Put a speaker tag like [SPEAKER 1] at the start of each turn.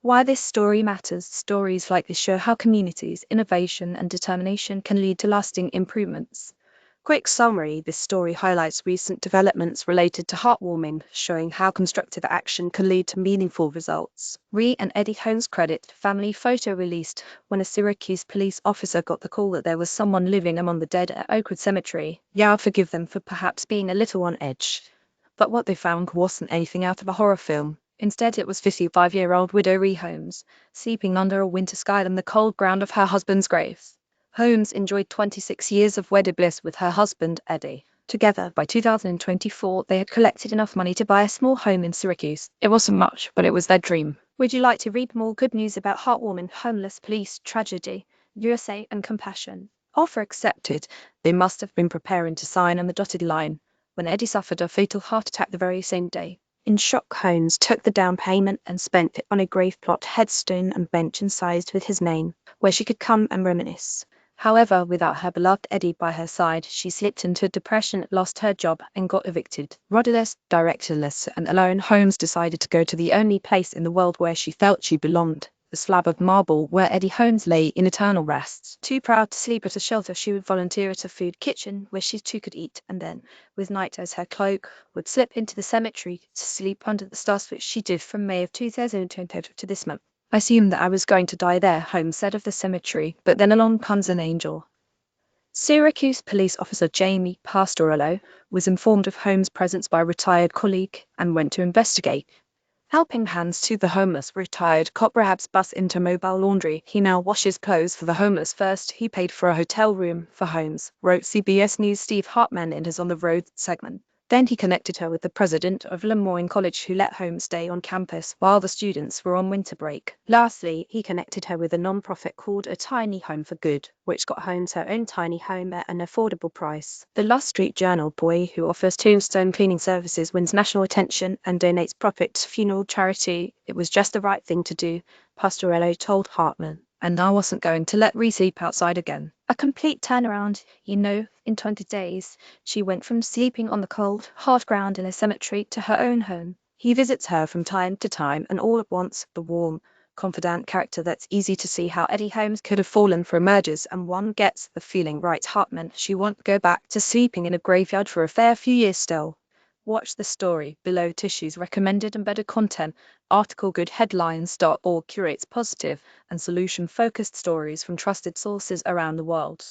[SPEAKER 1] Why this story matters. Stories like this show how communities, innovation, and determination can lead to lasting improvements.
[SPEAKER 2] Quick summary: this story highlights recent developments related to heartwarming, showing how constructive action can lead to meaningful results.
[SPEAKER 1] Rhea and Eddie Holmes credit family photo released when a Syracuse police officer got the call that there was someone living among the dead at Oakwood Cemetery. Yeah, I'll forgive them for perhaps being a little on edge. But what they found wasn't anything out of a horror film. Instead, it was 55-year-old widow Rhea Holmes, sleeping under a winter sky on the cold ground of her husband's grave. Holmes enjoyed 26 years of wedded bliss with her husband, Eddie. Together, by 2024, they had collected enough money to buy a small home in Syracuse. It wasn't much, but it was their dream. Would you like to read more good news about heartwarming homeless police tragedy, USA, and compassion? Offer accepted. They must have been preparing to sign on the dotted line when Eddie suffered a fatal heart attack the very same day.
[SPEAKER 2] In shock, Holmes took the down payment and spent it on a grave plot headstone and bench incised with his name, where she could come and reminisce.
[SPEAKER 1] However, without her beloved Eddie by her side, she slipped into depression, lost her job, and got evicted. Rudderless, directorless, and alone, Holmes decided to go to the only place in the world where she felt she belonged, the slab of marble where Eddie Holmes lay in eternal rest. Too proud to sleep at a shelter, she would volunteer at a food kitchen where she too could eat, and then, with night as her cloak, would slip into the cemetery to sleep under the stars, which she did from May of 2020 to this month. I assumed that I was going to die there, Holmes said of the cemetery, but then along comes an angel. Syracuse police officer Jamie Pastorello was informed of Holmes' presence by a retired colleague and went to investigate. Helping hands to the homeless, retired cop Rahab's bus into mobile laundry. He now washes clothes for the homeless. First, he paid for a hotel room for Holmes, wrote CBS News' Steve Hartman in his On the Road segment. Then he connected her with the president of Lemoyne College, who let Holmes stay on campus while the students were on winter break.
[SPEAKER 2] Lastly, he connected her with a non-profit called A Tiny Home for Good, which got Holmes her own tiny home at an affordable price. The Lost Street Journal boy who offers tombstone cleaning services wins national attention and donates profit to funeral charity. It was just the right thing to do, Pastorello told Hartman.
[SPEAKER 1] And I wasn't going to let Rhea sleep outside again. A complete turnaround, in 20 days. She went from sleeping on the cold, hard ground in a cemetery to her own home.
[SPEAKER 2] He visits her from time to time, and all at once, the warm, confident character that's easy to see how Eddie Holmes could have fallen for emerges, and one gets the feeling, writes Hartman, she won't go back to sleeping in a graveyard for a fair few years still. Watch the story below. Tissues recommended and better content. Article goodheadlines.org curates positive and solution-focused stories from trusted sources around the world.